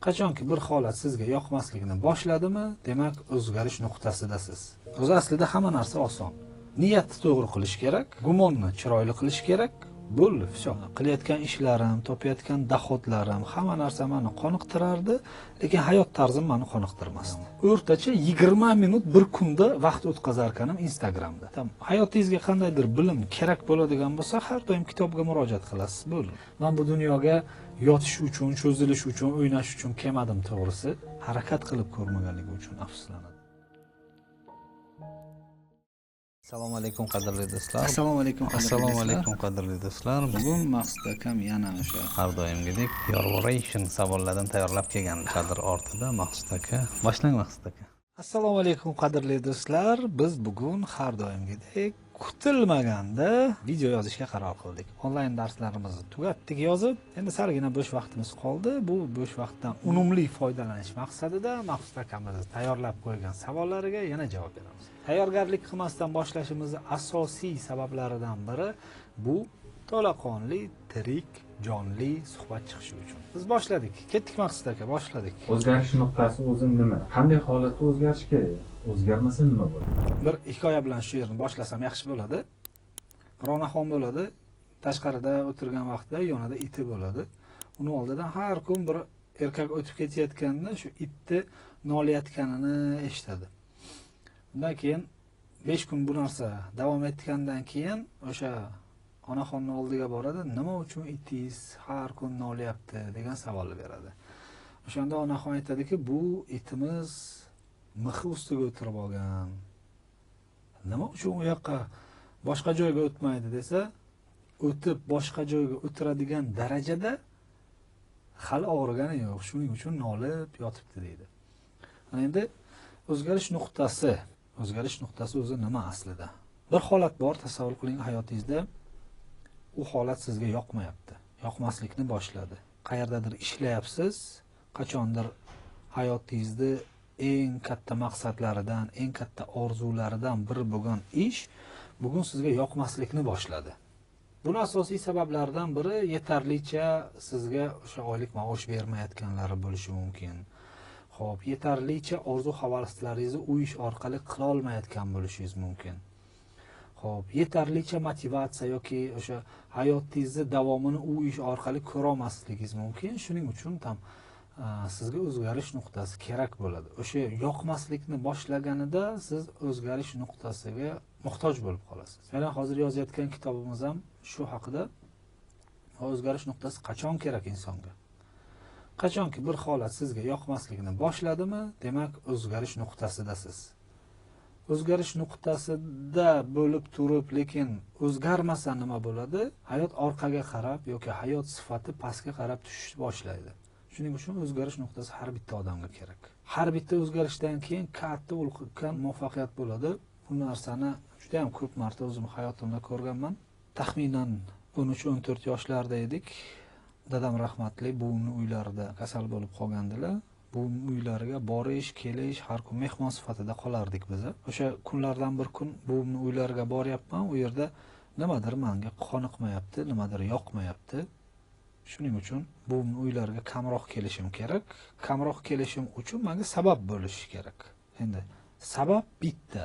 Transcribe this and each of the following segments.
Qachonki bir holat sizga yoqmasligini boshladimi, demak o'zgarish nuqtasidasiz. O'zi aslida hamma narsa oson. Niyatni to'g'ri qilish kerak, gumonni chiroyli qilish kerak. Bo'ldi, всё. Qilayotgan ishlarim, topayotgan doxodlarim, hamma narsa meni qoniqtirardi, lekin hayot tarzim meni qoniqtirmasdi. O'rtacha 20 minut bir kunda vaqt o'tkazar ekanman Instagramda. Hayotingizga qandaydir bilim kerak bo'ladigan bo'lsa, har doim kitobga murojaat qilasiz. Bo'ldi. Men bu dunyoga yotish uchun, cho'zilish uchun, o'ynash uchun kelmadim, to'g'risi. Harakat qilib ko'rmaganligi uchun afsuslanadim. Assalomu alaykum qadrli do'stlar. Assalomu alaykum qadrli do'stlar. Bugun Maqsud akam yana o'sha Har doimgidek Yorvoration savollardan tayyorlab kelgan kadr ortida Maqsud aka. Boshlang Maqsud aka. Assalomu alaykum qadrli do'stlar. Biz bugun har doimgidek kutilmaganda video yozishga qaror qildik. Onlayn darslarimizni tugatdik yozib, endi salgina bo'sh vaqtimiz qoldi. Bu bo'sh vaqtdan unumli foydalanish maqsadida Maqsud akamiz tayyorlab qo'ygan savollariga yana javob beramiz. Tayyorgarlik qilmasdan boshlashimizning asosiy sabablaridan biri bu to'laqonli, tirik, jonli suhbat chiqishi uchun. Biz boshladik. Ketdik Maqsud aka, boshladik. O'zgarish nuqtasi o'zi nima? Qanday holatda o'zgarish kerak? O'zgarmasa nima bo'ladi? Bir hikoya bilan shu yerni boshlasam yaxshi bo'ladi. Ronaxon bo'ladi. Tashqarida o'tirgan vaqtda yonida iti bo'ladi. Uni oldidan har kun bir erkak o'tib ketayotganda shu itni nolayotganini eshitadi. Undan keyin 5 kun bu narsa davom etgandan keyin o'sha onaxonning oldiga boradi. Nima uchun itingiz har kun nolayapti degan savolni beradi. O'shanda onaxon aytadiki, bu itimiz mixi ustiga o'tirib olgan. Nima uchun u yoqqa boshqa joyga o'tmaydi desa, o'tib boshqa joyga o'tiradigan darajada hali og'rigani yo'q. Shuning uchun nolib yotibdi deydi. Endi o'zgarish nuqtasi o'zi nima aslida? Bir holat bor, tasavvur qiling hayotingizda. U holat sizga yoqmayapti. Yoqmaslikni boshladi. Qayerdadir ishlayapsiz, qachondir hayotingizda eng katta maqsadlaridan, eng katta orzularidan biri bo'lgan ish bugun sizga yoqmaslikni boshladi. Buning asosiy sabablaridan biri yetarlicha sizga o'sha oylik maosh bermayotganlari bo'lishi mumkin. Xo'p, yetarlicha orzu-havaslaringizni u ish orqali qila olmayotgan bo'lishingiz mumkin. Xo'p, yetarlicha motivatsiya yoki o'sha hayotingizni davomini u ish orqali ko'ra olmasligingiz mumkin. Shuning uchun ham sizga o'zgarish nuqtasi kerak bo'ladi. O'sha yoqmaslikni boshlaganida siz o'zgarish nuqtasiga muhtoj bo'lib qolasiz. Mana hozir yozayotgan kitobimiz ham shu haqida. O'zgarish nuqtasi qachon kerak insonga? Qachonki bir holat sizga yoqmasligini boshladimi, demak o'zgarish nuqtasidasiz. O'zgarish nuqtasida bo'lib turib, lekin o'zgarmasa nima bo'ladi? Hayot orqaga qarab yoki hayot sifati pastga qarab tushishni boshlaydi. Shuning uchun o'zgarish nuqtasi har bitta odamga kerak. Har bitta o'zgarishdan keyin katta ulkan muvaffaqiyat bo'ladi. Bu narsani juda ham ko'p marta o'zim hayotimda ko'rganman. Taxminan 13-14 yoshlarda edik. Dadam rahmatli buvimning uylarida kasal bo'lib qolgandilar. Bu uylariga borish, kelish, har kun mehmon sifatida qolardik biz. O'sha kunlardan bir kun buvimning uylariga boryapman, u yerda nimadir menga qoniqmayapti, nimadir yoqmayapti. Shuning uchun buvimning uylariga kamroq kelishim kerak. Kamroq kelishim uchun menga sabab bo'lishi kerak. Endi sabab bitta.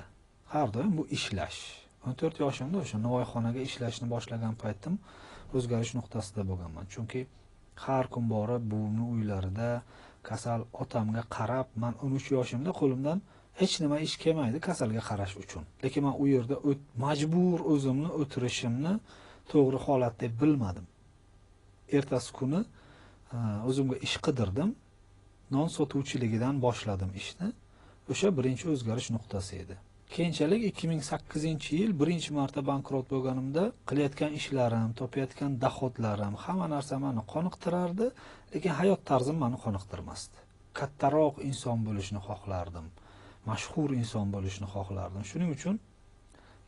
Har doim bu ishlash. 14 yoshimda o'sha Navoiyxonaga ishlashni boshlagan paytim o'zgarish nuqtasida bo'lganman. Chunki har kun borib buvimning uylarida kasal otamga qarab, men 13 yoshimda qo'limdan hech nima ish kelmaydi kasalga qarash uchun. Lekin men u yerda majbur o'zimni o'tirishimni to'g'ri holat deb bilmadim. Ertasi kuni o'zimga ish qidirdim. Non sotuvchiligidan boshladim ishni. O'sha birinchi o'zgarish nuqtasi edi. Keyinchalik 2008-yil birinchi marta bankrot bo'lganimda qilayotgan ishlarim, topayotgan doxodlarim, hamma narsa meni qoniqtirardi, lekin hayot tarzim meni qoniqtirmasdi. Kattaroq inson bo'lishni xohlardim. Mashhur inson bo'lishni xohlardim. Shuning uchun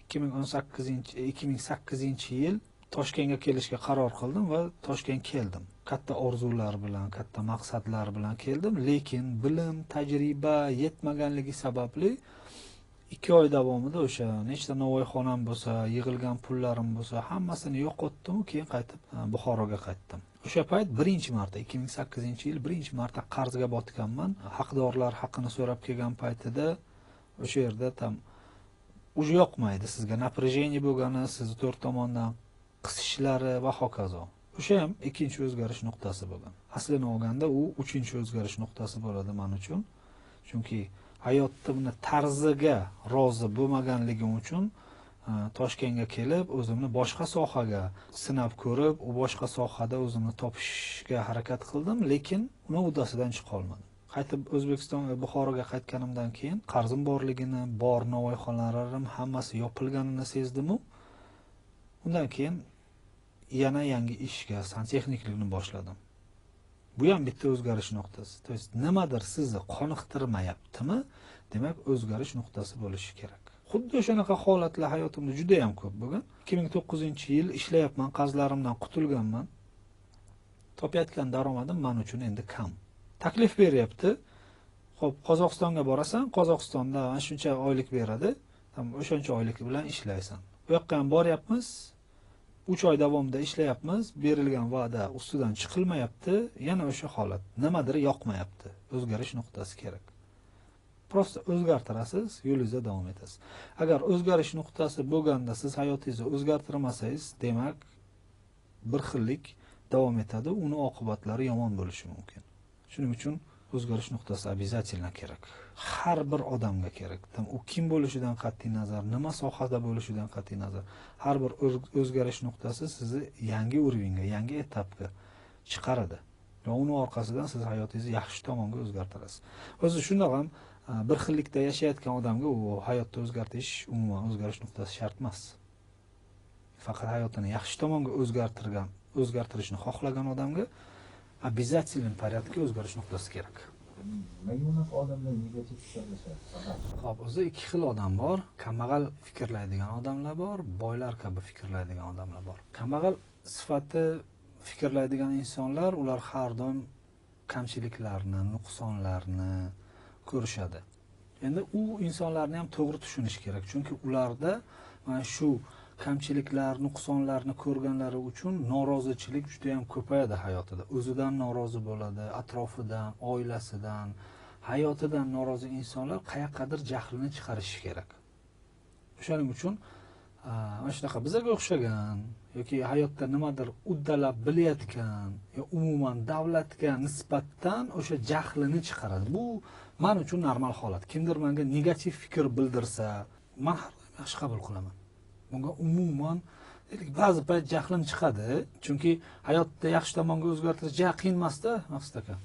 2008-yil Toshkentga kelishga qaror qildim va Toshkentga keldim. Katta orzular bilan, katta maqsadlar bilan keldim, lekin bilim, tajriba yetmaganligi sababli 2 oy davomida o'sha nechta Navoiyxonam bo'lsa, yig'ilgan pullarim bo'lsa, hammasini yo'qotdim, keyin qaytib Buxoroga qaytdim. O'sha payt birinchi marta 2008-yil birinchi marta qarzga botganman. Haqdorlar haqini so'rab kelgan paytida o'sha yerda tam uji yoqmaydi sizga, напряжение bo'lgani, sizni to'rt tomondan qisishlari va hokazo. O'sha ham ikkinchi o'zgarish nuqtasi bo'lgan. Aslini olganda u uchinchi o'zgarish nuqtasi bo'ladi men uchun. Chunki hayotda tarziga rozi bo'lmaganligim uchun Toshkentga kelib, o'zimni boshqa sohaga sinab ko'rib, u boshqa sohada o'zimni topishga harakat qildim, lekin uni uddasidan chiqa olmadim. Qaytib O'zbekistonga, Buxoroga qaytganimdan keyin qarzim borligini, bor novvoyxonalarim hammasi yopilganini sezdim. Undan keyin yana yangi ishga, santexniklikni boshladim. Bu ham bitta o'zgarish nuqtasi. To есть nimadir sizni qoniqtirmayaptimi? Demak, o'zgarish nuqtasi bo'lishi kerak. Xuddi o'shanaqa holatlar hayotimda juda ham ko'p bo'lgan. 2009-yil ishlayapman, qarzlarimdan qutulganman. Topayotgan daromadim men uchun endi kam. Taklif beryapti. Xo'p, Qozog'istonga borasan, Qozog'istonda mana shuncha oylik beradi. O'shancha oylik bilan ishlaysan. Bu yoqqa ham boryapmiz. 3 oy davomida ishlayapmiz, berilgan va'da ustidan chiqilmayapti, yana o'sha holat. Nimadir yoqmayapti. O'zgarish nuqtasi kerak. Prosta o'zgartirasiz, yo'lingizda davom etasiz. Agar o'zgarish nuqtasi bo'lganda siz hayotingizni o'zgartirmasangiz, demak bir xillik davom etadi, uni oqibatlari yomon bo'lishi mumkin. Shuning uchun o'zgarish nuqtasi обязательно kerak. Har bir odamga kerak. U kim bo'lishidan qat'iy nazar, nima sohada bo'lishidan qat'iy nazar, har bir o'zgarish nuqtasi sizni yangi urovingga, yangi etapga chiqaradi. Va uning orqasidan siz hayotingizni yaxshi tomonga o'zgartirasiz. O'zi shundoq ham bir xillikda yashayotgan odamga u hayotni o'zgartirish, umuman o'zgarish nuqtasi shart emas. Faqat hayotini yaxshi tomonga o'zgartirishni xohlagan odamga обязательный порядке o'zgarish nuqtasi kerak. Nega unaqa odamlar negativ fikrlashadi? Xo'p, o'zi ikki xil odam bor. Kambag'al fikrlaydigan odamlar bor, boylar kabi fikrlaydigan odamlar bor. Kambag'al sifati fikrlaydigan insonlar, ular har doim kamchiliklarni, nuqsonlarni ko'rishadi. Endi u insonlarni ham to'g'ri tushunish kerak, chunki ularda mana shu kamchiliklar, nuqsonlarni ko'rganlari uchun norozichilik juda ham ko'payadi hayotida. O'zidan norozi bo'ladi, atrofidan, oilasidan, hayotidan norozi insonlar qayoqqadir jahlini chiqarishi kerak. O'shaning uchun mana shunaqa bizga o'xshagan yoki hayotda nimadir uddalab bilayotgan, yo umuman davlatga nisbatan o'sha jahlini chiqaradi. Bu men uchun normal holat. Kimdir menga negativ fikr bildirsa, men har doim yaxshi qabul qilaman. Bunga umuman ba'zi payt jahlim chiqadi, chunki hayotda yaxshi tomonga o'zgartirish juda qiyin emas-da, Maqsud aka.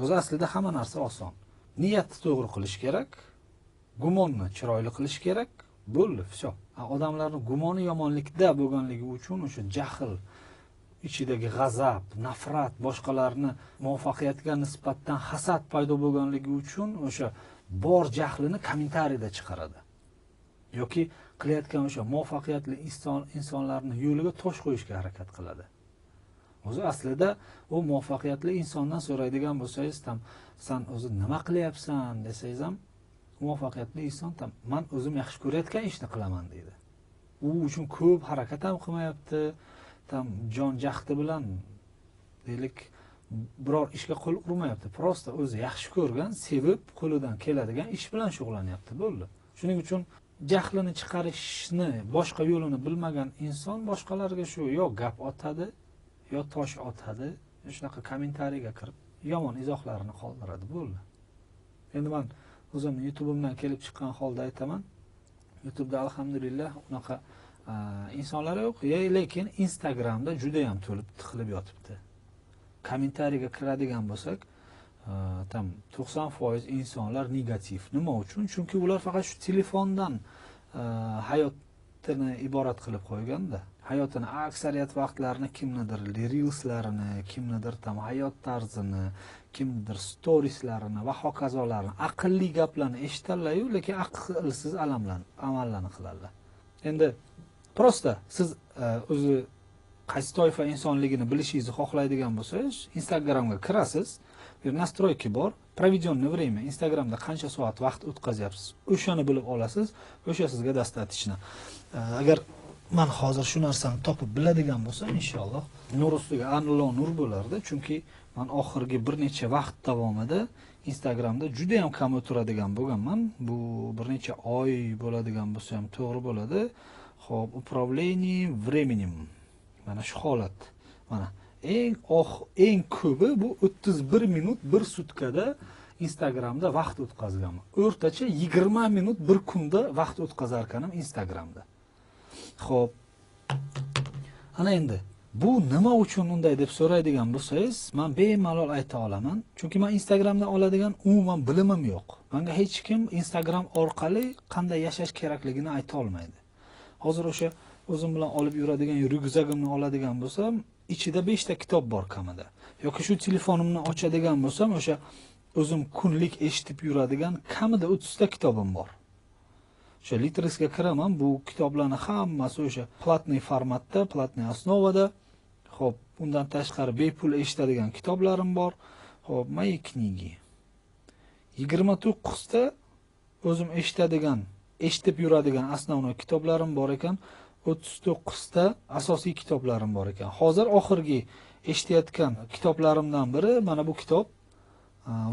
O'zi aslida hamma narsa oson. Niyatni to'g'ri qilish kerak, gumonni chiroyli qilish kerak, bo'ldi, всё. Odamlarning gumoni yomonlikda bo'lganligi uchun o'sha jahl ichidagi g'azab, nafrat, boshqalarni muvaffaqiyatga nisbatan hasad paydo bo'lganligi uchun o'sha bor jahlini kommentariyada chiqaradi. Yoki qilayotgan o'sha muvaffaqiyatli insonlarning yo'liga tosh qo'yishga harakat qiladi. O'zi aslida u muvaffaqiyatli insondan so'raydigan bo'lsangiz, "Sen o'zi nima qilyapsan?" desangiz ham, muvaffaqiyatli inson "Men o'zim yaxshi ko'rayotgan ishni qilaman" deydi. U uchun ko'p harakat ham qilmayapti, jon jahdi bilan deylik biror ishga qo'l urmayapti. Prosta o'zi yaxshi ko'rgan, sevib qo'lidan keladigan ish bilan shug'ullanyapti, bo'ldi. Shuning uchun jahlini chiqarishni boshqa yo'lini bilmagan inson boshqalarga shu yo gap otadi, yo tosh otadi, shunaqa kommentariyga kirib yomon izohlarini qoldiradi, bo'ldi. Endi men o'zim YouTube'imdan kelib chiqqan holda aytaman. YouTube'da alhamdulillah unaqa insonlar yo'q, lekin Instagramda juda ham to'lib tiqilib yotibdi. Kommentariyga kiradigan bo'lsak, 90% insonlar negativ. Nima uchun? Chunki ular faqat shu telefondan hayotini iborat qilib qo'yganda, hayotini aksariyat vaqtlarini kimnidir reelslarini, kimnidir hayot tarzini, kimnidir storieslarini va hokazolarni, aqlli gaplarni eshitadilar-yu, lekin aqlsiz amallarni qiladilar. Endi prosta siz o'zi qaysi toifa insonligini bilishingizni xohlaydigan bo'lsangiz, Instagramga kirasiz, bir настройки bor, проведенное время, Instagramda qancha soat vaqt o'tkazyapsiz, o'shani bilib olasiz, o'sha sizga достаточно. Agar man hozir shu narsani topib biladigan bo'lsam, inshaalloh nur ustiga anilo nur bo'lardi, chunki man oxirgi bir necha vaqt davomida Instagramda juda ham kam o'tiradigan bo'lganman. Bu bir necha oy bo'ladigan bo'lsa ham to'g'ri bo'ladi. Xo'p, управление временем. Mana shu holat. Mana eng ko'pi bu 31 minut bir sutkada Instagramda vaqt o'tkazganman. O'rtacha 20 minut bir kunda vaqt o'tkazar ekanman Instagramda. Xo'p. Ana endi bu nima uchun unday deb so'raydigan bo'lsangiz, men bemalol ayta olaman. Chunki men Instagramdan oladigan umuman bilimim yo'q. Menga hech kim Instagram orqali qanday yashash kerakligini ayta olmaydi. Hozir o'sha o'zim bilan olib yuradigan ryukzagimni oladigan bo'lsam, ichida 5 ta kitob bor kamida. Yoki shu telefonimni ochadigan bo'lsam, o'sha o'zim kunlik eshitib yuradigan kamida 30 ta kitobim bor. O'sha Litrisga kiraman, bu kitoblarning hammasi o'sha platniy formatda, platniy osnovada. Xo'p, undan tashqari bepul eshitadigan kitoblarim bor. Xo'p, moyi kniги. 29 ta o'zim eshitib yuradigan основной kitoblarim bor ekan. 39 ta asosiy kitoblarim bor ekan. Hozir oxirgi eshitayotgan kitoblarimdan biri mana bu kitob.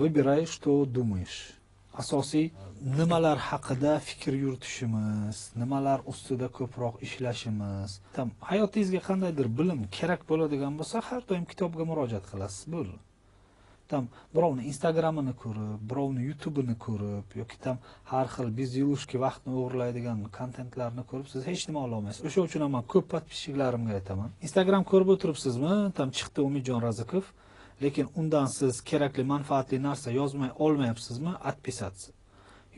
Выбирай, что думаешь. Asosiy nimalar haqida fikr yuritishimiz, nimalar ustida ko'proq ishlashimiz. Tam hayotingizga qandaydir bilim kerak bo'ladigan bo'lsa, har doim kitobga murojaat qilasiz, bo'ldi. Tam birovni Instagramini ko'rib, birovni YouTube'ini ko'rib yoki tam har xil bezyelushki vaqtni o'g'irlaydigan kontentlarni ko'rib siz hech nima ola olmaysiz. O'sha uchun ham ko'p podpischiklarimga aytaman. Instagram ko'rib o'tiribsizmi? Tam chiqdi Umidjon Razikov. Lekin undan siz kerakli manfaatli narsa yozmay olmayapsizmi? Отписаться.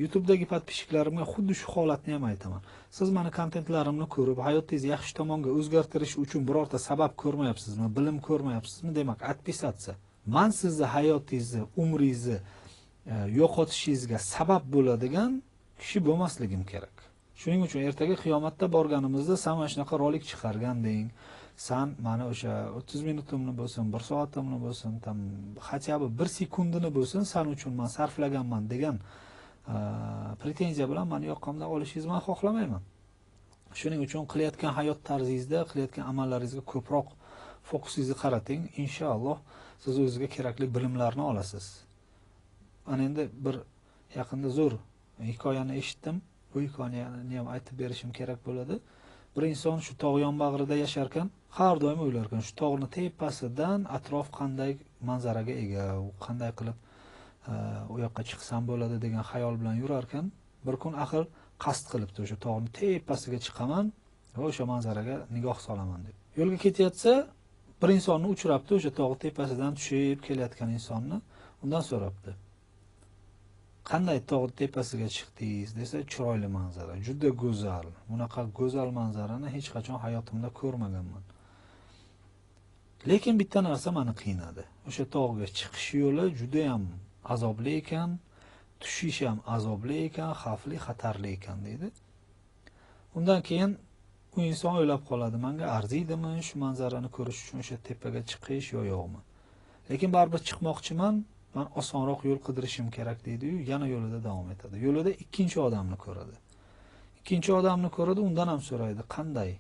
YouTube'dagi podpischiklarimga xuddi shu holatni ham aytaman. Siz meni kontentlarimni ko'rib, hayotingizni yaxshi tomonga o'zgartirish uchun birorta sabab ko'rmayapsizmi, bilim ko'rmayapsizmi? Demak, отписаться. Men sizni hayotingizni, umringizni yo'qotishingizga sabab bo'ladigan kishi bo'lmasligim kerak. Shuning uchun ertaga qiyomatda borganimizda sen mana shunaqa rolik chiqarganding, sen mana o'sha 30 minutimni bo'lsin, 1 soatimni bo'lsin, tam хотя бы 1 sekundini bo'lsin sen uchun men sarflaganman degan pretenziya bilan meni yoqqamdan olishingizni men xohlamayman. Shuning uchun qilayotgan hayot tarzingizda, qilayotgan amallaringizga ko'proq fokusingizni qarating. Inshaalloh siz o'zingizga kerakli bilimlarni olasiz. Ana endi bir yaqinda zo'r hikoyani eshitdim. Bu hikoyani ham aytib berishim kerak bo'ladi. Bir inson shu tog' yonbag'rida yashar ekan, har doim o'ylar ekan, shu tog'ning tepasidan atrof qanday manzaraga ega, qanday qilib u yoqqa chiqsam bo'ladi degan xayol bilan yurar ekan. Bir kun axir qasd qilibdi, o'sha tog'ning tepasiga chiqaman va o'sha manzaraga nigoh solaman deb. Yo'lga ketayotsa, bir insonni uchrabdi, o'sha tog' tepasidan tushib kelayotgan insonni. Undan so'rabdi: "Qanday tog' tepasiga chiqdingiz?" desa, "Chiroyli manzara, juda go'zal. Bunaqa go'zal manzarani hech qachon hayotimda ko'rmaganman. Lekin bitta narsa meni qiynadi. O'sha tog'ga chiqish yo'li juda ham azobli ekan, tushish ham azobli ekan, xavfli, xatarli ekan" dedi. Undan keyin u inson o'ylab qoladi, menga arziydimi shu manzarani ko'rish uchun o'sha tepaga chiqish yo yo'qmi? Lekin baribir chiqmoqchiman, men osonroq yo'l qidirishim kerak deydi-yu, yana yo'lida davom etadi. Yo'lida ikkinchi odamni ko'radi. Ikkinchi odamni ko'radi, undan ham so'raydi, qanday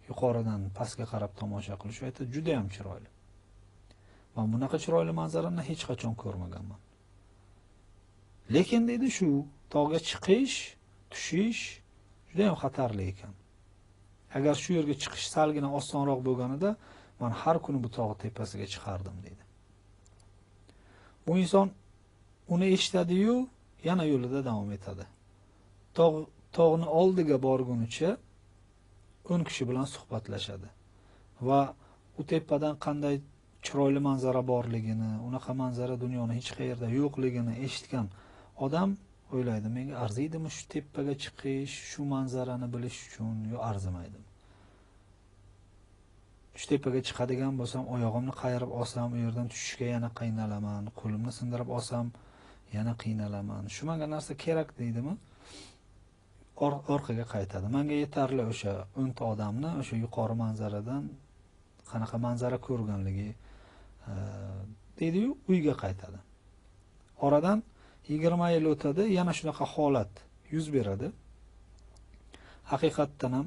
yuqoridan pastga qarab tomosha qilish? Aytadi, juda ham chiroyli. Men bunaqa chiroyli manzarani hech qachon ko'rmaganman. Lekin dedi, shu tog'ga chiqish, tushish juda ham xatarli ekan. Agar shu yerga chiqish salgina osonroq bo'lganida, men har kuni bu tog' tepasiga chiqardim dedi. Bu inson uni eshitadi-yu, yana yo'lida davom etadi. Tog'ni oldiga borgunicha 10 kishi bilan suhbatlashadi va u tepadan qanday chiroyli manzara borligini, unaqa manzara dunyoning hech qayerda yo'qligini eshitgan odam o'ylaydi, menga arziydimi shu tepaga chiqish, shu manzarani bilish uchun yo arzimaydi. Shu tepaga chiqadigan bo'lsam, oyog'imni qayirib olsam, u yerdan tushishga yana qiynalaman, qo'limni sindirib olsam, yana qiynalaman. Shu menga narsa kerak deydimi? Orqaga qaytadi. Menga yetarli o'sha 10 ta odamni o'sha yuqori manzaradan qanaqa manzara ko'rganligi deydi-yu, uyga qaytadi. Oradan 20 yil o'tadi, yana shunaqa holat yuz beradi. Haqiqatdan ham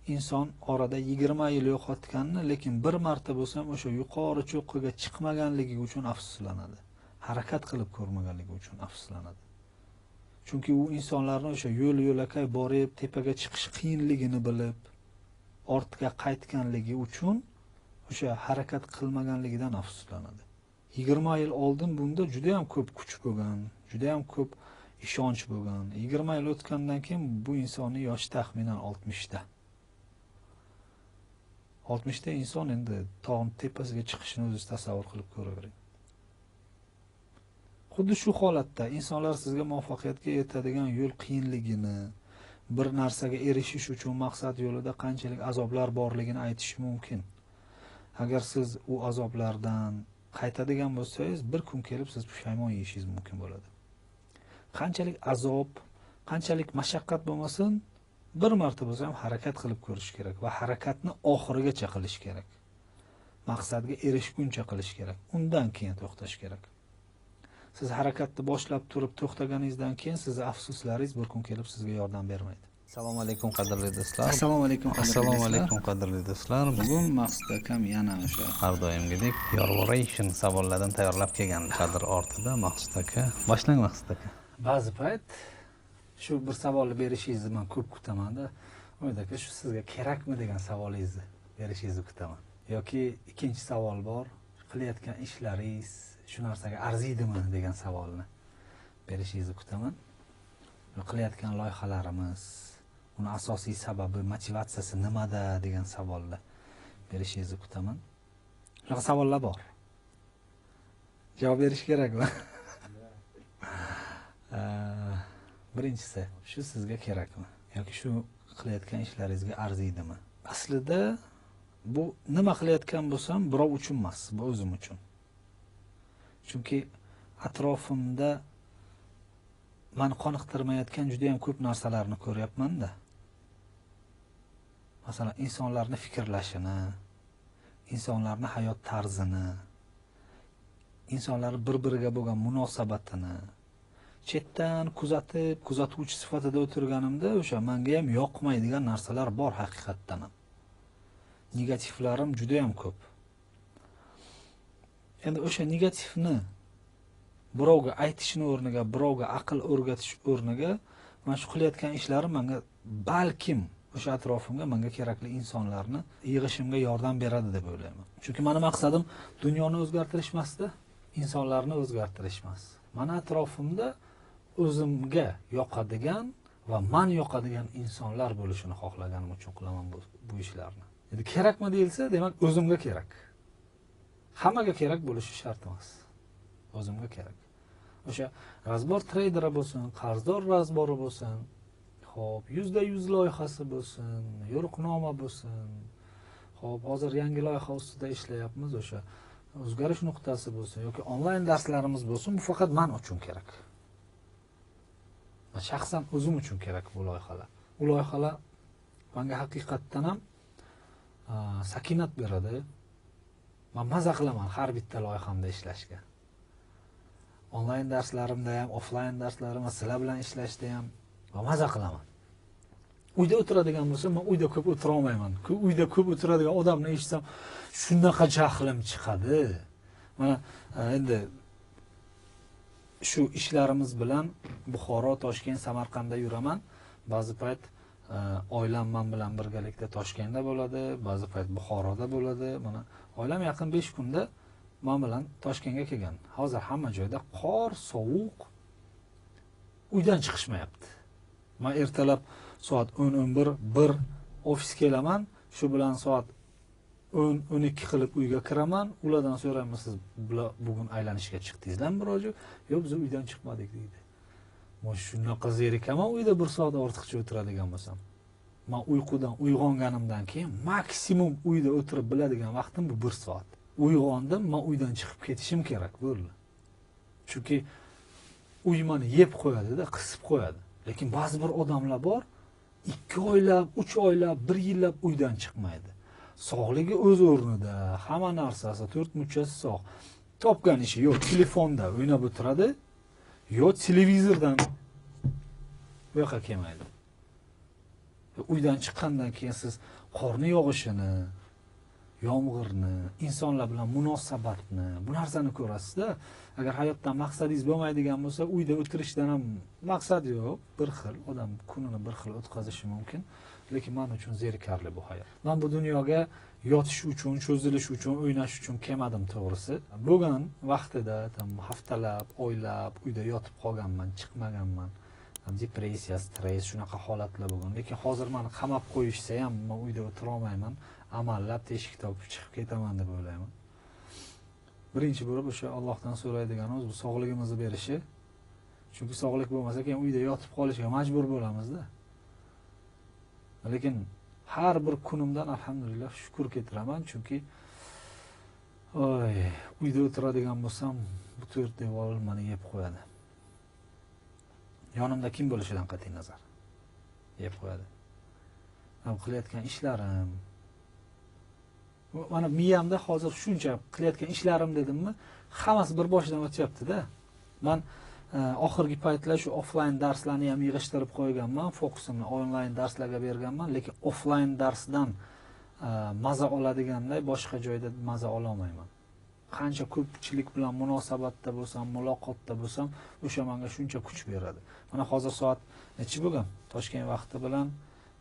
inson orada 20 yil yo'qotganini, lekin bir marta bo'lsa ham o'sha yuqori cho'qqiga chiqmaganligi uchun afsuslanadi. Harakat qilib ko'rmaganligi uchun afsuslanadi. Chunki u insonlarni o'sha yo'l-yo'lakay borib, tepaga chiqish qiyinligini bilib, ortga qaytganligi uchun o'sha harakat qilmaganligidan afsuslanadi. 20 yil oldin bunda juda ham ko'p kuch bo'lgan, juda ham ko'p ishonch bo'lgan. 20 yil o'tgandan keyin bu insonning yoshi taxminan 60 ta. 60 ta inson endi tog'ning tepasiga chiqishni o'zingiz tasavvur qilib ko'ravering. Xuddi shu holatda insonlar sizga muvaffaqiyatga yetadigan yo'l qiyinligini, bir narsaga erishish uchun maqsad yo'lida qanchalik azoblar borligini aytishi mumkin. Agar siz u azoblardan qaytadigan bo'lsangiz, bir kun kelib siz pushaymon yeyishingiz mumkin bo'ladi. Qanchalik azob, qanchalik mashaqqat bo'lmasin, bir marta bo'lsa ham harakat qilib ko'rish kerak va harakatni oxirigacha qilish kerak. Maqsadga erishguncha qilish kerak. Undan keyin to'xtash kerak. Siz harakatni boshlab turib to'xtaganingizdan keyin sizning afsuslaringiz bir kun kelib sizga yordam bermaydi. Assalomu alaykum qadrli do'stlar. Assalomu alaykum qadrli do'stlar. Bugun Maqsud akam yana o'sha Har doimgidek Yorvoration savollardan tayyorlab kelgan kadr ortida Maqsud aka. Boshlang Maqsud aka. Ba'zi payt shu bir savolni berishingizni men ko'p kutaman-da. Umid aka, shu sizga kerakmi degan savolingizni berishingizni kutaman. Yoki ikkinchi savol bor, qilayotgan ishlaringiz shu narsaga arziydimi degan savolni berishingizni kutaman. Qilayotgan loyihalarimiz, uni asosiy sababi, motivatsiyasi nimada degan savolni berishingizni kutaman. Shunaqa savollar bor. Javob berish kerakmi? Birinchisi, shu sizga kerakmi yoki shu qilayotgan ishlaringizga arziydimi? Aslida bu nima qilayotgan bo'lsam, birov uchun emas, bu o'zim uchun. Chunki atrofimda meni qoniqtirmayotgan juda ham ko'p narsalarni ko'ryapman-da. Masalan, insonlarning fikrlashini, insonlarning hayot tarzini, insonlar bir-biriga bo'lgan munosabatini chetdan kuzatuvchi sifatida o'tirganimda o'sha menga ham yoqmaydigan narsalar bor haqiqatdan ham. Negativlarim juda ham ko'p. Endi o'sha negativni birovga aytishni o'rniga, birovga aql o'rgatish o'rniga, men shu qilayotgan ishlarim menga balkim o'sha atrofimga menga kerakli insonlarni yig'ishimga yordam beradi deb o'ylayman. Chunki meni maqsadim dunyoni o'zgartirish emasda, insonlarni o'zgartirish emas. Meni atrofimda o'zimga yoqadigan va men yoqadigan insonlar bo'lishini xohlaganim uchun qilaman bu ishlarni. Endi kerakmi deyilsa, demak o'zimga kerak. Hammaga kerak bo'lishi shart emas. O'zimga kerak. O'sha razbor treyderi bo'lsin, qarzdor razbori bo'lsin, xo'p, 100% loyihasi bo'lsin, yo'riqnoma bo'lsin. Xo'p, hozir yangi loyiha ustida ishlayapmiz, o'sha o'zgarish nuqtasi bo'lsin yoki onlayn darslarimiz bo'lsin, bu faqat men uchun kerak. Men shaxsan o'zim uchun kerak bu loyihalar. Bu loyihalar menga haqiqatdan ham sakinat beradi. Men maza qilaman har bitta loyihamda ishlashga. Onlayn darslarimda ham, offlayn darslarimda sizlar bilan ishlashda ham maza qilaman. Uyda o'tiradigan bo'lsam, men uyda ko'p o'tira olmayman. Uyda ko'p o'tiradigan odamni eshitsam, shunaqa jahlim chiqadi. Mana endi shu ishlarimiz bilan Buxoro, Toshkent, Samarqandda yuraman. Ba'zi payt oilam men bilan birgalikda Toshkentda bo'ladi, ba'zi payt Buxoroda bo'ladi. Mana oilam yaqin 5 kunda men bilan Toshkentga kelgan. Hozir hamma joyda qor, sovuq, uydan chiqishmayapti. Men ertalab soat 10-11 ofisga kelaman, shu bilan soat 10-12 qilib uyga kiraman. Ulardan so'rayman, siz bugun aylanishga chiqdingizmi biror joy? Yo'q, biz uydan chiqmadik deydi. Men shunaqa zerikaman uyda 1 soat ortiqcha o'tiradigan bo'lsam. Men uyqudan uyg'onganimdan keyin maksimum uyda o'tirib biladigan vaqtim bu 1 soat. Uyg'ondim, men uydan chiqib ketishim kerak bo'ldi. Chunki uy meni yeb qo'yadi-da, qisib qo'yadi. Lekin ba'zi bir odamlar bor, 2 oylab, 3 oylab, 1 yillab uydan chiqmaydi. Sog'ligi o'z o'rnida, hamma narsasi, 4 muchasi sog'. Topgan ishi yo telefonda o'ynab o'tiradi, yo televizordan bu yoqqa kelmaydi. Uydan chiqqandan keyin siz qorni yog'ishini, yomg'irni, insonlar bilan munosabatni, bu narsani ko'rasiz-da. Agar hayotdan maqsadingiz bo'lmaydigan bo'lsa, uyda o'tirishdan ham maqsad yo'q. Bir xil odam kunini bir xil o'tkazishi mumkin, lekin men uchun zerikarli bu hayot. Men bu dunyoga yotish uchun, cho'zilish uchun, o'ynash uchun kelmadim to'g'risi. Bo'lgan vaqtida haftalab, oylab uyda yotib qolganman, chiqmaganman. Depressiya, stress, shunaqa holatlar bo'lgan. Lekin hozir meni qamab qo'yishsa ham men uyda o'tira olmayman. Amallab teshik topib chiqib ketaman deb o'ylayman. Birinchi bo'lib o'sha Allohdan so'raydiganimiz bu sog'ligimizni berishi. Chunki sog'lik bo'lmasa keyin uyda yotib qolishga majbur bo'lamiz-da. Lekin har bir kunimdan alhamdulillah shukr keltiraman, chunki uyda o'tiradigan bo'lsam, bu to'rt devor meni yeb qo'yadi. Yonimda kim bo'lishidan qat'iy nazar yeb qo'yadi. Qilayotgan ishlarim, mana miyamda hozir shuncha qilayotgan ishlarim dedimmi, hammasi bir boshidan o'tyapti-da. Men oxirgi paytlar shu offlayn darslarni ham yig'ishtirib qo'yganman, fokusimni onlayn darslarga berganman, lekin offlayn darsdan maza oladiganday boshqa joyda maza ola olmayman. Qancha ko'pchilik bilan munosabatda bo'lsam, muloqotda bo'lsam, o'sha menga shuncha kuch beradi. Mana hozir soat nechi bo'lgan? Toshkent vaqti bilan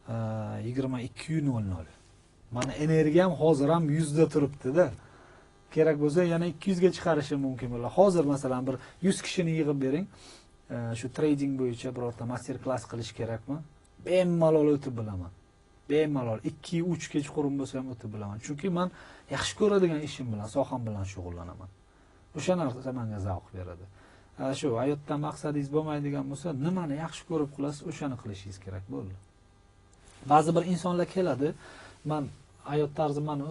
22:00. Mana energiyam hozir ham 100 da turibdi-da. Kerak bo'lsa yana 200 ga chiqarishim mumkin bo'ladi. Hozir masalan bir 100 kishini yig'ib bering. Shu trading bo'yicha birorta master klass qilish kerakmi? Bemalol o'tib bilaman. Bemalol 2-3 kechqurun bo'lsa ham o'tib bilaman. Chunki men yaxshi ko'radigan ishim bilan, soham bilan shug'ullanaman. O'sha narsa menga zavq beradi. Shu hayotdan maqsadingiz bo'lmaydigan bo'lsa, nimani yaxshi ko'rib qilasiz, o'shani qilishingiz kerak bo'ldi. Ba'zi bir insonlar keladi, men hayot tarzim meni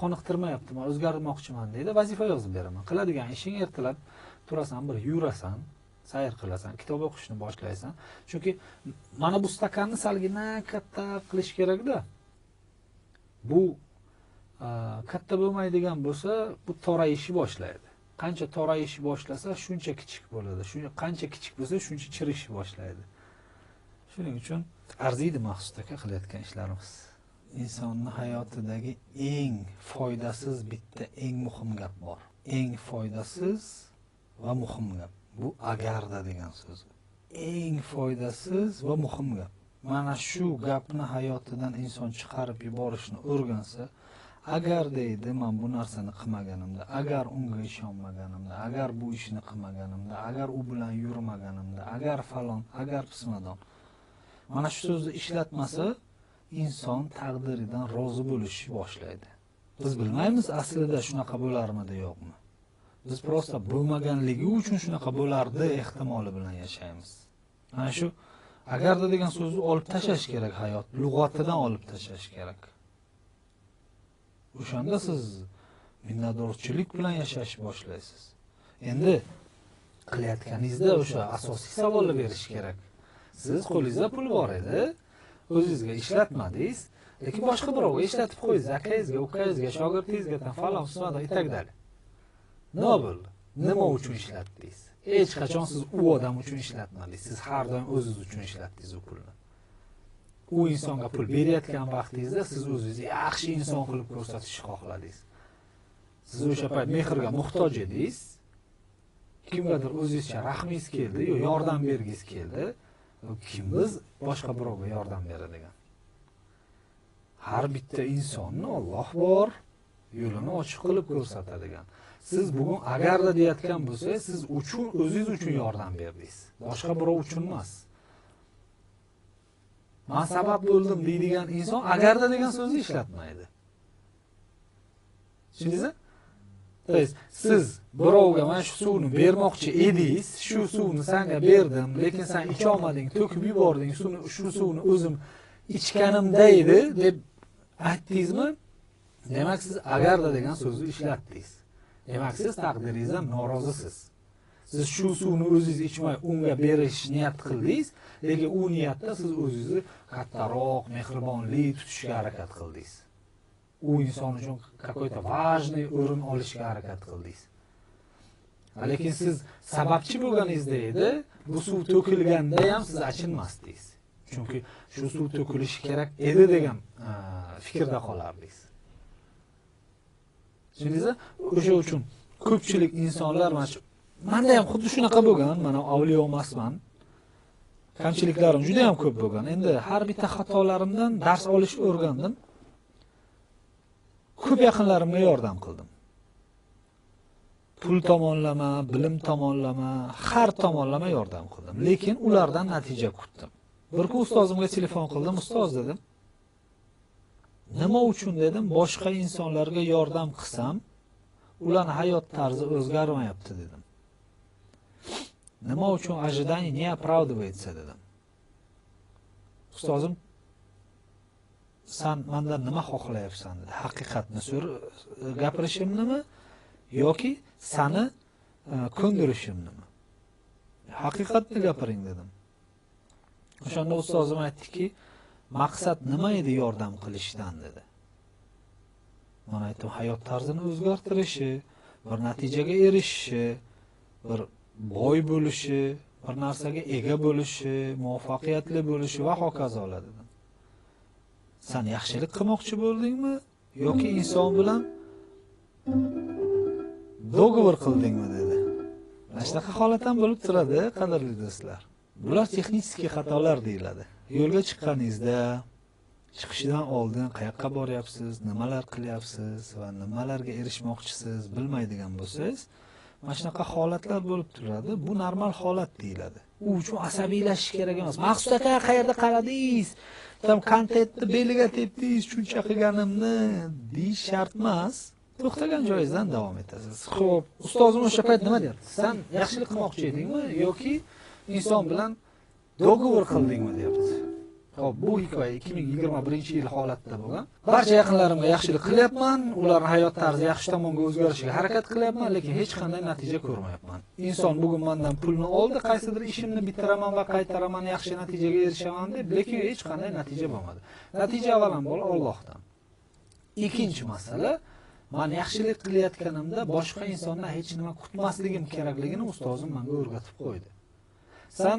qoniqtirmayapti, men o'zgartirmoqchiman deydi, vazifa yozib beraman. Qiladigan ishing ertalab turasan, bir yurasan, sayr qilasan, kitob o'qishni boshlaysan. Chunki mana bu stakanni salgina katta qilish kerak-da. Bu katta bo'lmaydigan bo'lsa, bu torayishni boshlaydi. Qancha torayishni boshlasa, shuncha kichik bo'ladi. Qancha kichik bo'lsa, shuncha chirishni boshlaydi. Shuning uchun arziydi Maqsud aka qilayotgan ishlarimiz. Insonning hayotidagi eng foydasiz bitta eng muhim gap bor. Eng foydasiz va muhim gap. Bu agarda degan so'z. Eng foydasiz va muhim gap. Mana shu gapni hayotidan inson chiqarib yuborishni o'rgansa, agar deydi, men bu narsani qilmaganimda, agar unga ishonmaganimda, agar bu ishni qilmaganimda, agar u bilan yurmaganimda, agar falon, agar pismadon. Mana shu so'zni ishlatmasa, inson taqdiridan rozi bo'lishni boshlaydi. Biz bilmaymiz aslida shunaqa bo'larmidi yo'qmi. Biz prosta bo'lmaganligi uchun shunaqa bo'lardi ehtimoli bilan yashaymiz. Mana shu agarda degan so'zni olib tashlash kerak, hayot lug'atidan olib tashlash kerak. O'shanda siz minnatdorchilik bilan yashashni boshlaysiz. Endi qilayotganingizda o'sha asosiy savolni berish kerak. Siz qo'lingizda pul bor edi, o'zingizga ishlatmadingiz, lekin boshqa birovga ishlatib qo'ydingiz, akangizga, ukangizga, shogirdingizga, falon qismada itakdali. Nima bo'ldi? Nima uchun ishlatdingiz? Hech qachon siz u odam uchun ishlatmadingiz. Siz har doim o'zingiz uchun ishlatdingiz u pulni. U insonga pul berayotgan vaqtingizda siz o'zingizni yaxshi inson qilib ko'rsatishni xohladingiz. Siz o'sha payt mehrga muhtoj edingiz. Kimgadir o'zingizcha rahmingiz keldi, yo yordam bergingiz keldi. Kimmiz boshqa birovga yordam beradigan. Har bitta insonni Alloh bor, yo'lini ochiq qilib ko'rsatadigan. Siz bugun agarda deyotgan bo'lsangiz, siz uchun, o'zingiz uchun yordam berdingiz. Boshqa birov uchun emas. Men sabab bo'ldim deydigan inson agarda degan so'zni ishlatmaydi. Tushundingizmi? Siz birovga mana shu suvni bermoqchi edingiz, shu suvni senga berdim, lekin sen icha olmading, to'kib yubording, shu suvni o'zim ichganimda edi deb aytdingizmi? Demak siz agarda degan so'zni ishlatdingiz. Demak siz taqdiringizdan norozisiz. Siz shu suvni o'zingiz ichmay unga berish niyat qildingiz, lekin u niyatda siz o'zingizni kattaroq, mehribonlik tutishga harakat qildingiz. U inson uchun какой-то важный o'rin olishga harakat qildingiz. Lekin siz sababchi bo'lganingizda edi, bu suv to'kilganda ham siz achinmasdingiz. chunki shu suv to'kilishi kerak edi degan fikrda qolardingiz. Tushundingizmi? O'sha uchun ko'pchilik insonlar menda ham xuddi shunaqa bo'lgan, mana avliyo emasman. Kamchiliklarim juda ham ko'p bo'lgan. Endi har bitta xatolarimdan dars olish o'rgandim. Ko'p yaqinlarimga yordam qildim. Pul tomonlama, bilim tomonlama, har tomonlama yordam qildim. Lekin ulardan natija kutdim. Bir kun ustozimga telefon qildim, ustoz dedim. Nima uchun dedim, boshqa insonlarga yordam qilsam, ularning hayot tarzi o'zgarmayapti dedim. Nima uchun ожидание не оправдывается dedim. Ustozim san mendan nima xohlayapsan dedi. Haqiqatni gapirishimnimi yoki seni ko'ndirishimnimi? Haqiqatni gapiring dedim. O'shanda ustozim aytdiki, maqsad nima edi yordam qilishdan dedi. Men aytdim, hayot tarzini o'zgartirishi, bir natijaga erishishi, bir boy bo'lishi, bir narsaga ega bo'lishi, muvaffaqiyatli bo'lishi va hokazolar dedim. Sen yaxshilik qilmoqchi bo'ldingmi yoki inson bilan dogovor qildingmi dedi. Mana shunaqa holat ham bo'lib turadi, qadrli do'stlar. Bular texnik xatolar deyiladi. Yo'lga chiqqaningizda, chiqishdan oldin qayoqqa boryapsiz, nimalar qilyapsiz va nimalarga erishmoqchisiz bilmaydigan bo'lsangiz, mana shunaqa holatlar bo'lib turadi. Bu normal holat deyiladi. U uchun asabiylashish kerak emas. Maqsud aka, qayerda qaradingiz? Tam kontentni beliga tepdingiz, shuncha qilganimni deyish shart emas. To'xtagan joyingizdan davom etasiz. Xo'p, ustozim o'sha payt nima deyapti? Sen yaxshilik qilmoqchi edingmi yoki inson bilan dogovor qildingmi deyapti. Xo'p, bu hikoya 2021-yil holatda bo'lgan. Barcha yaqinlarimga yaxshilik qilyapman, ularning hayot tarzi yaxshi tomonga o'zgarishiga harakat qilyapman, lekin hech qanday natija ko'rmayapman. Inson bugun mendan pulni oldi, qaysidir ishimni bitiraman va qaytaraman, yaxshi natijaga erishaman deb, lekin hech qanday natija bo'lmadi. Natija avvalambor Allohdan. Ikkinchi masala, men yaxshilik qilayotganimda boshqa insondan hech nima kutmasligim kerakligini ustozim menga o'rgatib qo'ydi. Sen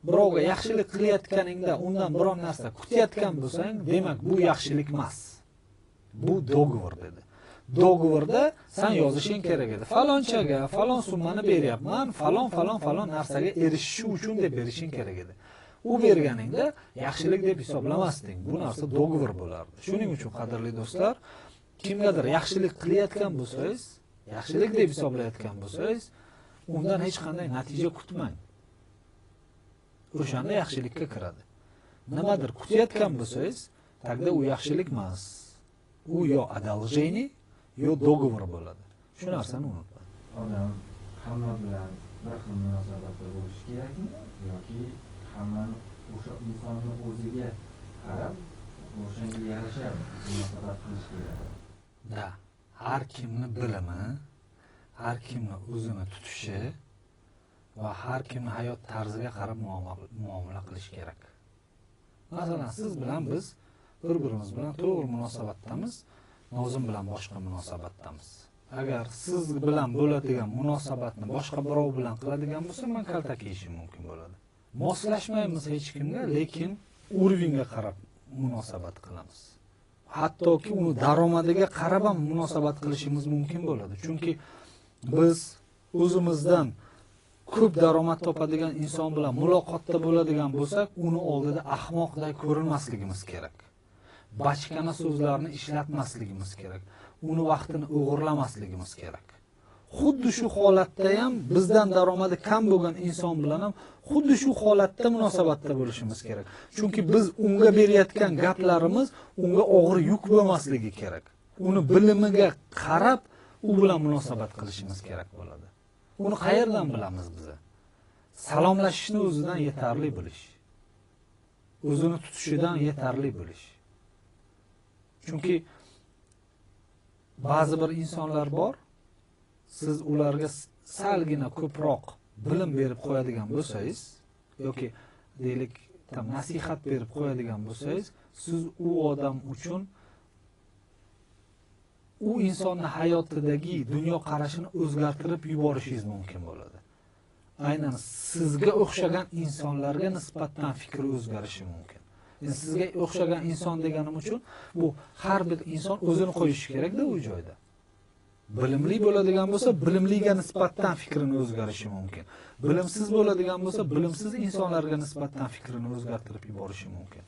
birovga yaxshilik qilayotganingda undan biron narsa kutayotgan bo'lsang, demak bu yaxshilik emas. Bu dogovor dedi. Dogovorda sen yozishing kerak edi. Falonchaga falon summani beryapman, falon narsaga erishish uchun deb berishing kerak edi. U berganingda yaxshilik deb hisoblamasding. Bu narsa dogovor bo'lardi. Shuning uchun qadrli do'stlar, kimgadir yaxshilik qilayotgan bo'lsangiz, yaxshilik deb hisoblayotgan bo'lsangiz, undan hech qanday natija kutmang. O'shanda yaxshilikka kiradi. Nimadir kutayotgan bo'lsangiz, tagda u yaxshilik emas. U yo одолжение, yo dogovor bo'ladi. Shu narsani unutmang. Odam hamma bilan bir xil munosabatda bo'lishi kerakmi yoki hammani o'sha insonni o'ziga qarab, o'shanga yarasha munosabat qilish kerakmi? Da, har kimni bilimi, har kimni o'zini tutishi va har kimni hayot tarziga qarab muomala qilish kerak. Masalan, siz bilan biz bir-birimiz bilan to'g'ri munosabatdamiz, Nozim bilan boshqa munosabatdamiz. Agar siz bilan bo'ladigan munosabatni boshqa birov bilan qiladigan bo'lsa, men kaltak yeyishim mumkin bo'ladi. Moslashmaymiz hech kimga, lekin уровеньga qarab munosabat qilamiz. Hattoki uni daromadiga qarab ham munosabat qilishimiz mumkin bo'ladi. Chunki biz o'zimizdan ko'p daromad topadigan inson bilan muloqotda bo'ladigan bo'lsak, uni oldida ahmoqday ko'rinmasligimiz kerak. Bachkana so'zlarni ishlatmasligimiz kerak. Uni vaqtini o'g'irlamasligimiz kerak. Xuddi shu holatda ham bizdan daromadi kam bo'lgan inson bilan ham xuddi shu holatda munosabatda bo'lishimiz kerak. Chunki biz unga berayotgan gaplarimiz unga og'ir yuk bo'lmasligi kerak. Uni bilimiga qarab u bilan munosabat qilishimiz kerak bo'ladi. Uni qayerdan bilamiz biz? Salomlashishni o'zidan yetarli bilish. O'zini tutishidan yetarli bilish. Chunki ba'zi bir insonlar bor, siz ularga salgina ko'proq bilim berib qo'yadigan bo'lsangiz yoki deylik, nasihat berib qo'yadigan bo'lsangiz, siz u odam uchun u insonning hayotidagi dunyo qarashini o'zgartirib yuborishingiz mumkin bo'ladi. aynan sizga o'xshagan insonlarga nisbatan fikri o'zgarishi mumkin. Endi sizga o'xshagan inson deganim uchun bu har bir inson o'zini qo'yishi kerak-da u joyda. Bilimli bo'ladigan bo'lsa, bilimliga nisbatan fikrini o'zgarishi mumkin. Bilimsiz bo'ladigan bo'lsa, bilimsiz insonlarga nisbatan fikrini o'zgartirib yuborishi mumkin.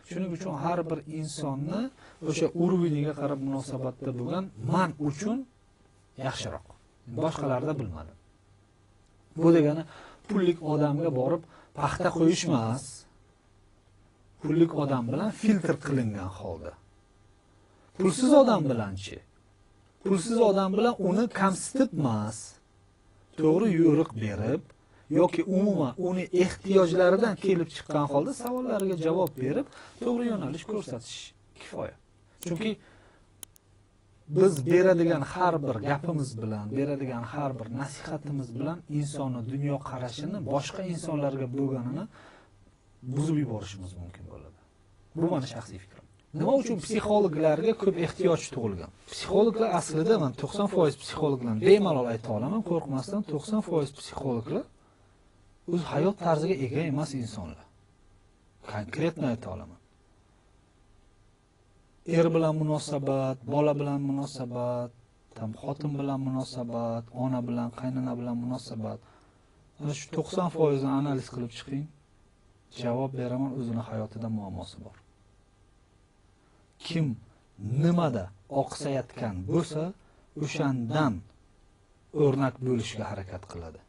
Shuning uchun har bir insonni o'sha urviniga qarab munosabatda bo'lgan man uchun yaxshiroq. Boshqalarda bilmadim. Bu degani pullik odamga borib paxta qo'yish emas. Pullik odam bilan filtr qilingan holda. Pulsiz odam bilanchi? Pulsiz odam bilan uni kamsitib emas, to'g'ri yo'riq berib yoki umuman uni ehtiyojlaridan kelib chiqqan holda savollariga javob berib, to'g'ri yo'nalish ko'rsatish kifoya. Chunki biz beradigan har bir gapimiz bilan, beradigan har bir nasihatimiz bilan insonni dunyo qarashini boshqa insonlarga bo'lganini buzib yuborishimiz mumkin bo'ladi. Bu meni shaxsiy fikrim. Nima uchun psixologlarga ko'p ehtiyoj tug'ilgan? Psixologlar aslida men 90% psixologlarni bemalol ayta olaman, qo'rqmasdan 90% psixologlar o'z hayot tarziga ega emas insonlar. Konkretni ayta olaman. Er bilan munosabat, bola bilan munosabat, xotin bilan munosabat, ona bilan, qaynona bilan munosabat. Ana shu 90% ni analiz qilib chiqing. Javob beraman, o'zini hayotida muammosi bor. Kim nimada oqsayotgan bo'lsa, o'shandan o'rnak bo'lishga harakat qiladi.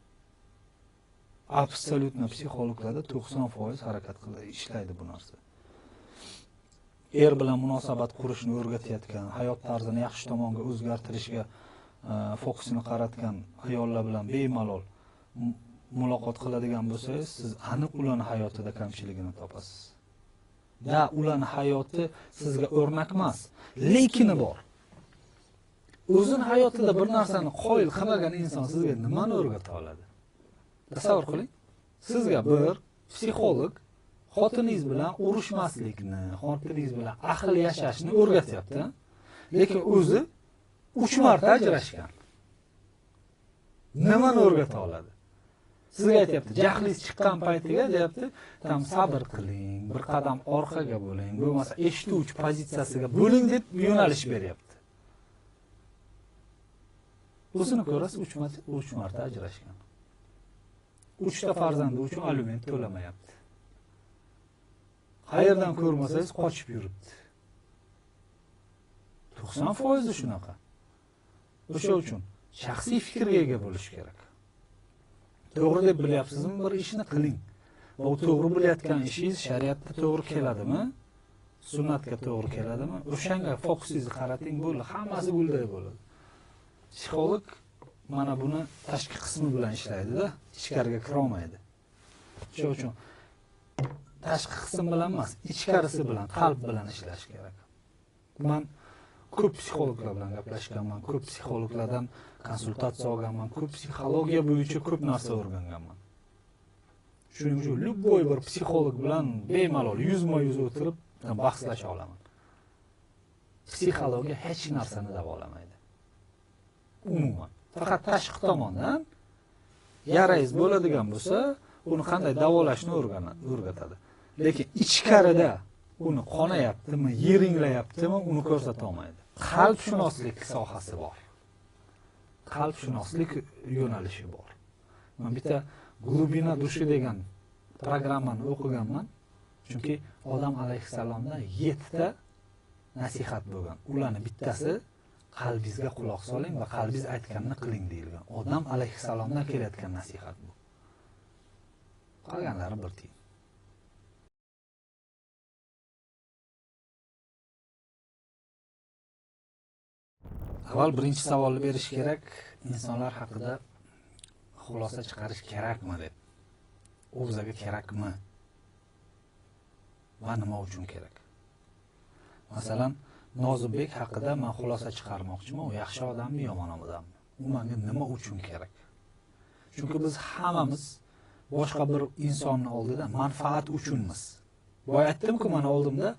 Absolyutno psixologlarda 90% harakat qiladi, ishlaydi bu narsa. Er bilan munosabat qurishni o'rgatayotgan, hayot tarzini yaxshi tomonga o'zgartirishga fokusini qaratgan ayollar bilan bemalol muloqot qiladigan bo'lsangiz, siz aniq ularning hayotida kamchiligini topasiz. Da, ularning hayoti sizga o'rnak emas, lekini bor. O'zini hayotida bir narsani qoyil qilmagan inson sizga nimani o'rgata oladi? Tasavvur qiling. Sizga bir psixolog xotiningiz bilan urushmaslikni, xotiningiz bilan ahil yashashni o'rgatyapti. Lekin o'zi 3 marta ajrashgan. Nimani o'rgata oladi? Sizga aytayapti, jahlingiz chiqqan paytiga deyapti, tam sabr qiling, bir qadam orqaga bo'ling, bo'lmasa eshituvchi pozitsiyasiga bo'ling deb yo'nalish beryapti. O'zini ko'rasiz, 3 marta ajrashgan. 3 ta farzandi uchun aliment to'lamayapti. Qayerdan ko'rmasangiz qochib yuribdi. 90% shunaqa. O'sha uchun shaxsiy fikrga ega bo'lish kerak. To'g'ri deb bilyapsizmi, bir ishni qiling. Bu to'g'ri bo'layotgan ishingiz shariatga to'g'ri keladimi? Sunnatga to'g'ri keladimi? O'shanga fokusingizni qarating, bo'ldi, hammasi gulday bo'ladi. Psixolog mana buni tashqi qismi bilan ishlaydi-da, ichkariga kira olmaydi. Shuning uchun tashqi qism bilan emas, ichkarisi bilan, qalb bilan ishlash kerak. Men ko'p psixologlar bilan gaplashganman, ko'p psixologlardan konsultatsiya olganman, ko'p psixologiya bo'yicha ko'p narsa o'rganganman. Shuning uchun любой bir psixolog bilan bemalol yuzma-yuz o'tirib bahslasha olaman. Psixologiya hech narsani davolamaydi. Umuman, faqat tashqi tomondan yarangiz bo'ladigan bo'lsa, uni qanday davolashni o'rgatadi. Lekin ichkarida uni qonayaptimi, yeringlayaptimi, uni ko'rsata olmaydi. Qalbshunoslik sohasi bor. Qalbshunoslik yo'nalishi bor. Men bitta Glubina dushi degan programmani o'qiganman. Chunki odam alayhissalomdan 7 ta nasihat bo'lgan. Ularning bittasi qalbingizga quloq soling va qalbingiz aytganini qiling deyilgan. Odam alayhissalomdan kelayotgan nasihat bu. Qolganlari bir tiyin. Avval birinchi savolni berish kerak, insonlar haqida xulosa chiqarish kerakmi deb. U bizga kerakmi? Va nima uchun kerak? Masalan, Nozibek haqida men xulosa chiqarmoqchiman, u yaxshi odammi, yomon odammi? U menga nima uchun kerak? Chunki biz hammamiz boshqa bir insonning oldida manfaat uchunmiz. Boya aytdim-ku, men oldimda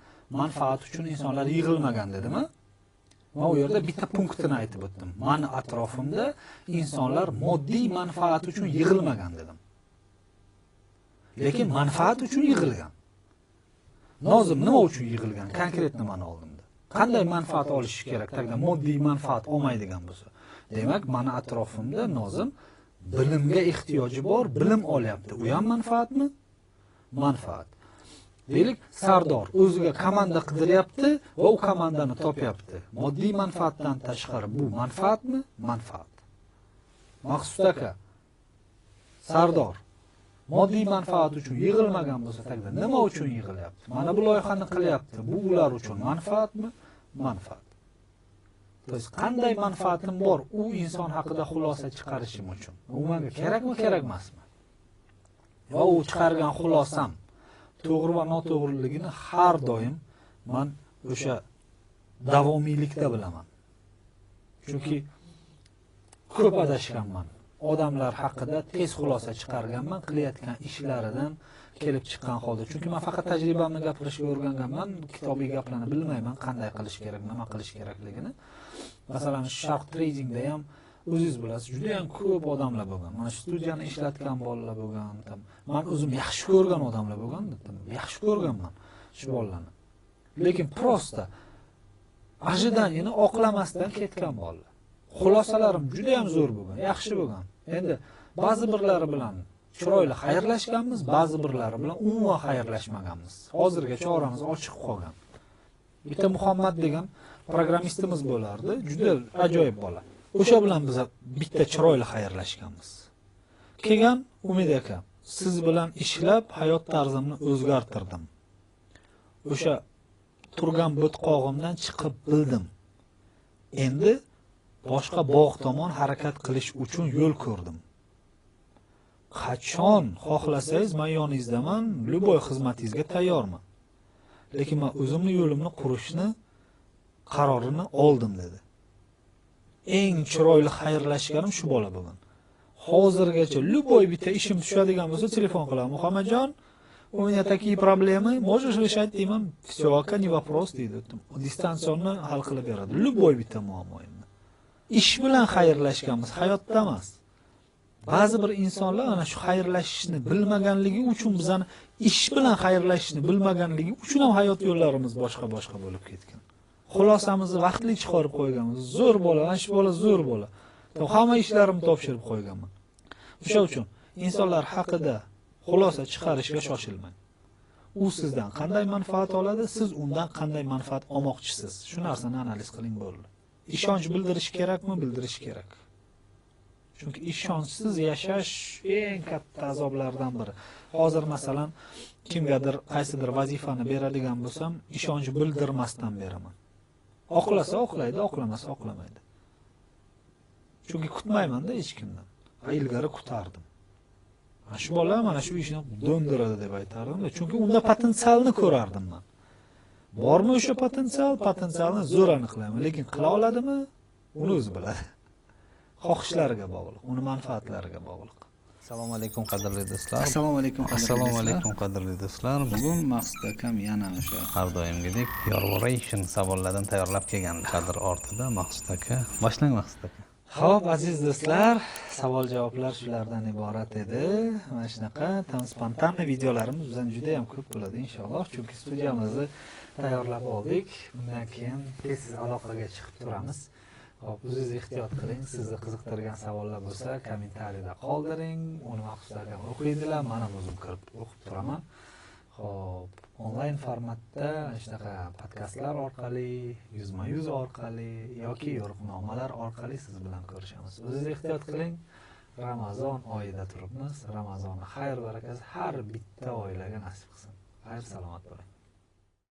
manfaat uchun insonlar yig'ilmagan dedim-a? Men u yerda bitta punktini aytib o'tdim. Men atrofimda insonlar moddiy manfaat uchun yig'ilmagan dedim. lekin manfaat uchun yig'ilgan. Nozim nima uchun yig'ilgan? Konkret nimani oldimda? Qanday manfaat olishi kerak? Tagda moddiy manfaat olmaydigan bo'lsa. Demak, meni atrofimda Nozim bilimga ehtiyoji bor, bilim olyapti. U ham manfaatmi? Manfaat. Deylik, Sardor o'ziga komanda qidiryapti va u komandani topyapti. Moddiy manfaatdan tashqari bu manfaatmi? Manfaat. Maqsud aka, Sardor moddiy manfaat uchun yig'ilmagan bo'lsa, tagda nima uchun yig'ilyapti? Mana bu loyihani qilyapti. Bu ular uchun manfaatmi? Manfaat. To'g'ri, qanday manfaatim bor u inson haqida xulosa chiqarishim uchun? U menga kerakmi, kerak emasmi? Va u chiqargan xulosam to'g'ri va noto'g'riligini har doim men o'sha davomiylikda bilaman. Chunki ko'p adashganman. Odamlar haqida tez xulosa chiqarganman, qilayotgan ishlaridan kelib chiqqan holda. Chunki men faqat tajribamni gapirishga o'rganganman, kitobiy gaplarni bilmayman, qanday qilish kerak, nima qilish kerakligini. Masalan, Sharq Tradingda ham o'zingiz bilasiz, juda ham ko'p odamlar bo'lgan. Mana shu studiyani ishlatgan bolalar bo'lgan. Men o'zim yaxshi ko'rgan odamlar bo'lgan, yaxshi ko'rganman shu bolalarni. Lekin prosta ajidanini oqlamasdan ketgan bolalar. Xulosalarim juda ham zo'r bo'lgan, yaxshi bo'lgan. Endi ba'zi birlari bilan chiroyli xayrlashganmiz, ba'zi birlari bilan umuman xayrlashmaganmiz. Hozirgacha oramiz ochiq qolgan. Bitta Muhammad degan programmistimiz bo'lardi, juda ajoyib bola. O'sha bilan biz bitta chiroyli xayrlashganmiz. Kelgan Umid aka, siz bilan ishlab hayot tarzimni o'zgartirdim. O'sha turgan botqog'imdan chiqib bildim. Endi boshqa bog' tomon harakat qilish uchun yo'l ko'rdim. Qachon xohlasangiz men yoningizdaman, любой xizmatingizga tayyorman. Lekin men o'zimni yo'limni qurishni qarorini oldim dedi. Eng chiroyli xayrlashganim shu bola bo'lgan. Hozirgacha любой bitta ishim tushadigan bo'lsa telefon qilaman. Muhammadjon, у меня такие проблемы, можешь решать deyman. Всё, aka, не вопрос deydi. Distansionni hal qilib beradi. Любой bitta muammoyimni. Ish bilan xayrlashganmiz, hayotda emas. Ba'zi bir insonlar ana shu xayrlashishni bilmaganligi uchun bizani ish bilan xayrlashishni bilmaganligi uchun ham hayot yo'llarimiz boshqa bo'lib ketgan. Xulosamizni vaqtli chiqarib qo'yganmiz. Zo'r bola, ana shu bola zo'r bola. Hamma ishlarimni topshirib qo'yganman. O'sha uchun insonlar haqida xulosa chiqarishga shoshilmang. U sizdan qanday manfaat oladi, siz undan qanday manfaat olmoqchisiz. Shu narsani analiz qiling bo'ldi. Ishonch bildirish kerakmi? Bildirish kerak. Chunki ishonchsiz yashash eng katta azoblardan biri. Hozir masalan kimgadir qaysidir vazifani beradigan bo'lsam, ishonch bildirmasdan beraman. Oqlasa oqlaydi, oqlamasa oqlamaydi. Chunki kutmayman-da hech kimdan. Ilgari kutardim. Shu bola mana shu ishni do'ndiradi deb aytardim. Chunki unda potensialni ko'rardim men. Bormi o'sha potensialni zo'r aniqlayman, lekin qila oladimi? Uni o'zi biladi. Xohishlariga bog'liq, uni manfaatlariga bog'liq. Assalomu alaykum qadrli do'stlar. Assalomu alaykum qadrli do'stlar. Bugun Maqsud akam yana o'sha Har doimgidek Yorvoration savollaridan tayyorlab kelgan kadr ortida Maqsud aka. Boshlang Maqsud aka. Xo'p, aziz do'stlar, savol-javoblar shulardan iborat edi. Mana shunaqa spontan videolarimiz bizdan juda ham ko'p bo'ladi inshaalloh, chunki studiyamizni tayyorlab oldik. Undan keyin tez aloqaga chiqib turamiz. Xo'p, o'zingiz ehtiyot qiling. Sizni qiziqtirgan savollar bo'lsa, kommentariyada qoldiring. Uni Maqsud akam o'qiydilar, men ham o'zim kirib o'qib turaman. Xo'p, onlayn formatda shunaqa podkastlar orqali, yuzma-yuz orqali yoki yo'riqnomalar orqali siz bilan ko'rishamiz. O'zingiz ehtiyot qiling. Ramazon oyida turibmiz. Ramazonni xayr barakasi har bitta oilaga nasib qilsin. Xayr, salomat bo'ling.